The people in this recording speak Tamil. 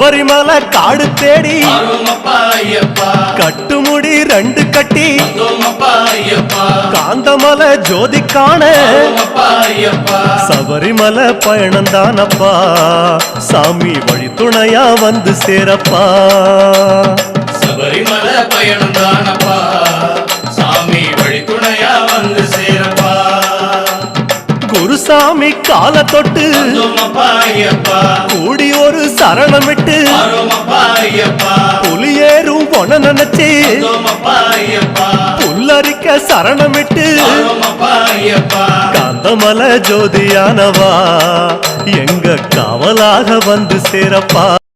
சபரிமலை காடு தேடி கட்டுமுடி 2 கட்டி காந்தமலை ஜோதி காண சபரிமலை பயணந்தானப்பா சாமி வழி துணையா வந்து சேரப்பா சபரிமலை பயணந்தானப்பா சாமி வழி துணையா வந்து சேரப்பா குருசாமி கால தொட்டு கூடி ஒரு சரணமிட்டு புலியேறும் பொன நினைச்சு புல்லரிக்க சரணமிட்டு காந்தமலை ஜோதியானவா எங்க காவலாக வந்து சேரப்பா